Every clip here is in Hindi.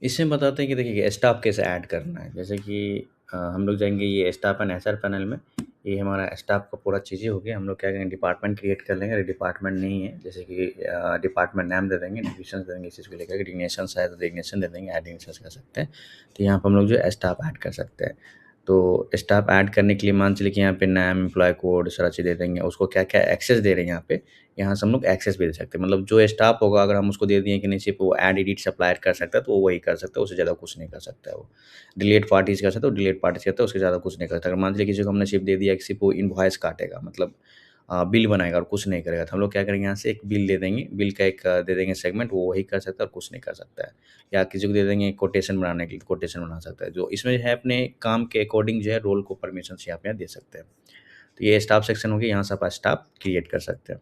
इसमें बताते हैं कि देखिए स्टाफ कैसे ऐड करना है। जैसे कि हम लोग जाएँगे ये स्टाफ एंड एचआर पैनल में, ये हमारा स्टाफ का पूरा चीज़ें हो गया। हम लोग क्या करेंगे डिपार्टमेंट क्रिएट कर लेंगे, अगर डिपार्टमेंट नहीं है जैसे कि डिपार्टमेंट नाम दे देंगे, डिविज़न दे देंगे इस चीज़ को लेकर, डिग्नेशंस है तो डिग्नेशन दे देंगे, एडिशंस कर सकते हैं। तो यहाँ पे हम लोग जो है स्टाफ ऐड कर सकते हैं। तो स्टाफ ऐड करने के लिए मान चलिए कि यहाँ पे नाम, एम्प्लॉयी कोड सारा चीज़ दे देंगे। उसको क्या-क्या एक्सेस दे रहे हैं यहाँ से हम लोग एक्सेस भी दे सकते हैं। मतलब जो स्टाफ होगा अगर हम उसको दे दिए कि नहीं सिर्फ़ वो ऐड, एडिट, सप्लायर कर सकता है तो वो वही कर सकता है, उससे ज़्यादा कुछ नहीं कर सकता है वो। डिलीट पार्टीज़ कर सकता है, वो डिलीट पार्टीज़ करता है, उससे ज़्यादा कुछ नहीं कर सकता। अगर मान लीजिए किसी को हमने सिर्फ़ दे दिया कि सिर्फ़ वो इनवॉइस काटेगा मतलब बिल बनाएगा और कुछ नहीं करेगा, तो हम लोग क्या करेंगे यहाँ से एक बिल दे देंगे, बिल का एक दे देंगे सेगमेंट, वो वही कर सकता है और कुछ नहीं कर सकता है। या किसी को दे देंगे कोटेशन बनाने के लिए, कोटेशन बना सकता है। जो इसमें जो है अपने काम के अकॉर्डिंग जो है रोल को परमिशंस यहाँ पे दे सकते हैं। तो ये स्टाफ सेक्शन हो गया, यहाँ से आप स्टाफ क्रिएट कर सकते हैं।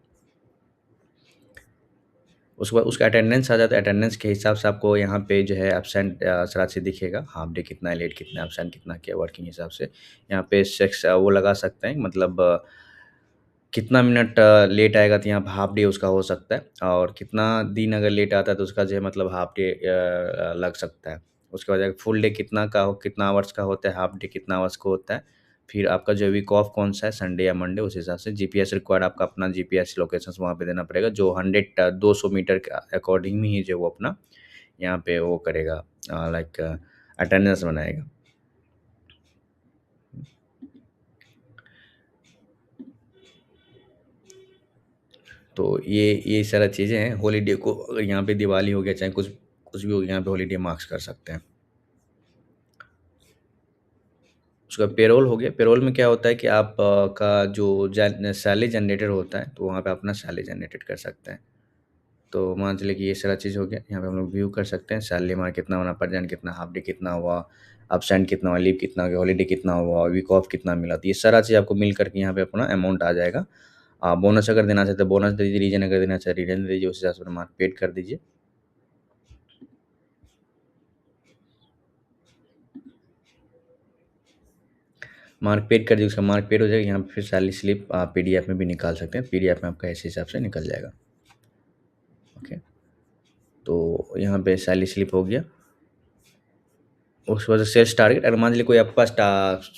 उसके बाद उसका अटेंडेंस आ जाता है, अटेंडेंस के हिसाब से आपको यहाँ पे जो है एब्सेंट सारा चीज़ दिखेगा, हाफ डे कितना है, लेट कितना है, एब्सेंट कितना किया, वर्किंग हिसाब से। यहाँ पे वो लगा सकते हैं मतलब कितना मिनट लेट आएगा तो यहाँ पे हाफ डे उसका हो सकता है और कितना दिन अगर लेट आता है तो उसका जो है मतलब हाफ डे लग सकता है। उसके बाद फुल डे कितना आवर्स का होता है, हाफ डे कितना आवर्स का होता है। फिर आपका जो वीक ऑफ कौन-सा है, संडे या मंडे, उस हिसाब से जीपीएस रिक्वायर्ड आपका अपना जीपीएस लोकेशंस वहाँ पे देना पड़ेगा जो 200 मीटर के अकॉर्डिंग में ही जो वो अपना यहाँ पे वो करेगा लाइक अटेंडेंस बनाएगा। तो ये सारा चीज़ें हैं, हॉलिडे को अगर यहाँ पे दिवाली हो गया, चाहे कुछ कुछ भी हो गया, यहाँ पे हॉलिडे मार्क्स कर सकते हैं। उसका पेरोल हो गया, पेरोल में क्या होता है कि आप का जो सैलरी जनरेटर होता है, तो वहाँ पे अपना सैलरी जनरेटेड कर सकते हैं। तो मान चलिए कि ये सारा चीज़ हो गया, यहाँ पे हम लोग व्यू कर सकते हैं, सैलरी हमारा कितना बना, प्रेज़ेंट कितना, हाफ डे कितना हुआ, एब्सेंट कितना हुआ, लीव कितना हो गया, हॉलिडे कितना हुआ, वीक ऑफ कितना मिला। तो ये सारा चीज़ आपको मिल कर के यहाँ पे अपना अमाउंट आ जाएगा। बोनस अगर देना चाहते हैं, बोनस दे दीजिए, रीजन अगर देना चाहे, रीजन दे दीजिए, उस हिसाब से मार्क पेड कर दीजिए। मार्क पेड कर दीजिए, उसका मार्क पेड हो जाएगा, यहाँ पे फिर सैलरी स्लिप आप पीडीएफ में भी निकाल सकते हैं, पीडीएफ में आपका इस हिसाब से निकल जाएगा। ओके, तो यहाँ पे सैलरी स्लिप हो गया। उसके बाद सेल्स टारगेट, अगर मान लीजिए कोई आपके पास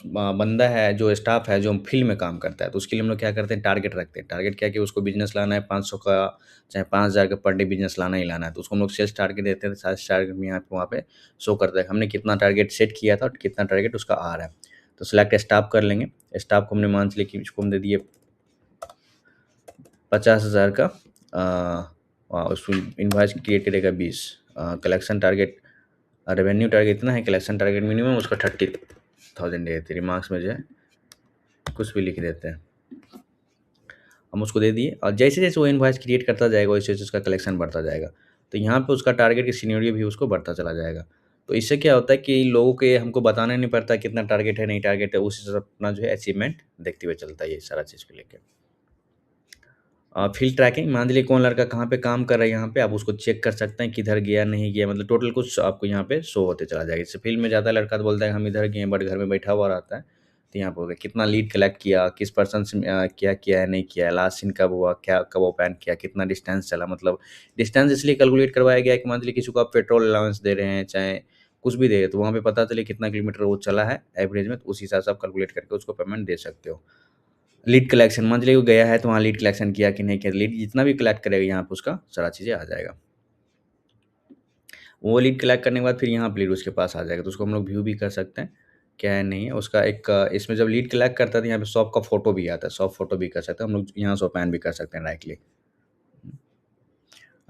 बंदा है जो स्टाफ है जो फील्ड में काम करता है तो उसके लिए हम लोग क्या करते हैं टारगेट रखते हैं। टारगेट क्या है कि उसको बिजनेस लाना है 500 का, चाहे 5000 का पर डे बिजनेस लाना ही लाना है, तो उसको हम लोग सेल्स टारगेट देते हैं। तो सेल्स टारगेट में यहाँ पे वहाँ पे शो करता है हमने कितना टारगेट सेट किया था और कितना टारगेट उसका आ रहा है। तो सिलेक्ट स्टाफ कर लेंगे। स्टाफ को हमने मान चलिए कि इसको हम दे दिए 50,000 का, उसमें इनवॉइस क्रिएट करेगा 20। कलेक्शन टारगेट, रेवेन्यू टारगेट इतना है, कलेक्शन टारगेट मिनिमम उसका 30,000 दे देते हैं। रिमार्क्स में जो है कुछ भी लिख देते हैं। हम उसको दे दिए और जैसे-जैसे वो इनवॉइस क्रिएट करता जाएगा वैसे-वैसे उसका कलेक्शन बढ़ता जाएगा। तो यहाँ पे उसका टारगेट की सीनियरिटी भी उसको बढ़ता चला जाएगा। तो इससे क्या होता है कि लोगों के हमको बताना नहीं पड़ता कितना टारगेट है, नहीं टारगेट है, उस हिसाब से अपना जो है अचीवमेंट देखते हुए चलता है ये सारा चीज़ को लेके। फील्ड ट्रैकिंग, मान लीजिए कौन लड़का कहाँ पे काम कर रहा है यहाँ पे आप उसको चेक कर सकते हैं, किधर गया, नहीं गया, मतलब टोटल कुछ आपको यहाँ पे शो होते चला जाएगा। जैसे फील्ड में जाता है लड़का तो बोलता है हम इधर गए हैं, बट घर में बैठा हुआ रहता है। तो यहाँ पे हो गया कितना लीड कलेक्ट किया, किस पर्सन से क्या किया है, नहीं किया है, लास्ट सीन कब हुआ, क्या कब ओपन किया, कितना डिस्टेंस चला, मतलब डिस्टेंस इसलिए कैलकुलेट करवाया गया है कि मान लीजिए किसी को आप पेट्रोल अलाउंस दे रहे हैं, चाहे कुछ भी दे रहे हैं, तो वहाँ पे पता चले कितना किलोमीटर वो चला है एवरेज में, तो उस हिसाब से आप कैलकुलेट करके उसको पेमेंट दे सकते हो। लीड कलेक्शन, मान चलिए वो गया है तो वहाँ लीड कलेक्शन किया कि नहीं किया, लीड जितना भी कलेक्ट करेगा यहाँ पे उसका सारा चीज़ें आ जाएगा। वो लीड कलेक्ट करने के बाद फिर यहाँ पे लीड उसके पास आ जाएगा, तो उसको हम लोग व्यू भी कर सकते हैं, क्या है नहीं है। उसका एक इसमें जब लीड कलेक्ट करता है तो यहाँ पे शॉप का फ़ोटो भी आता है, शॉप फ़ोटो भी कर सकते हैं हम लोग, यहाँ से ओपन भी कर सकते हैं डायरेक्टली।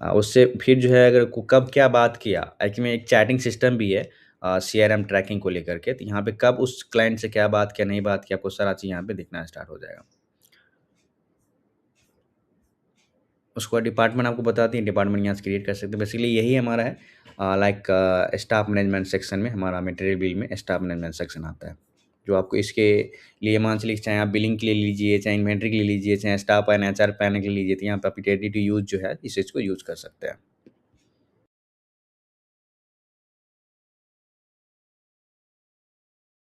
उससे फिर जो है अगर को कब क्या बात किया, एक्चुअली में एक चैटिंग सिस्टम भी है सीआरएम ट्रैकिंग को लेकर के, तो यहाँ पे कब उस क्लाइंट से क्या बात किया, नहीं बात किया, आपको सारा चीज़ यहाँ पे दिखना स्टार्ट हो जाएगा। उसके बाद डिपार्टमेंट आपको बताती है, डिपार्टमेंट यहाँ से क्रिएट कर सकते हैं। बेसिकली यही हमारा है लाइक स्टाफ मैनेजमेंट सेक्शन में हमारा मटेरियल बिल में स्टाफ मैनेजमेंट सेक्शन आता है। जो आपको इसके लिए मान चलिए चाहे आप बिलिंग के लिए लीजिए, चाहे इन्वेंटरी के लिए लीजिए, चाहे स्टाफ एंड एचआर पैन के लिए लीजिए, तो यहाँ पे आप रेडी टू यूज़ जो है इस चीज़ को यूज़ कर सकते हैं।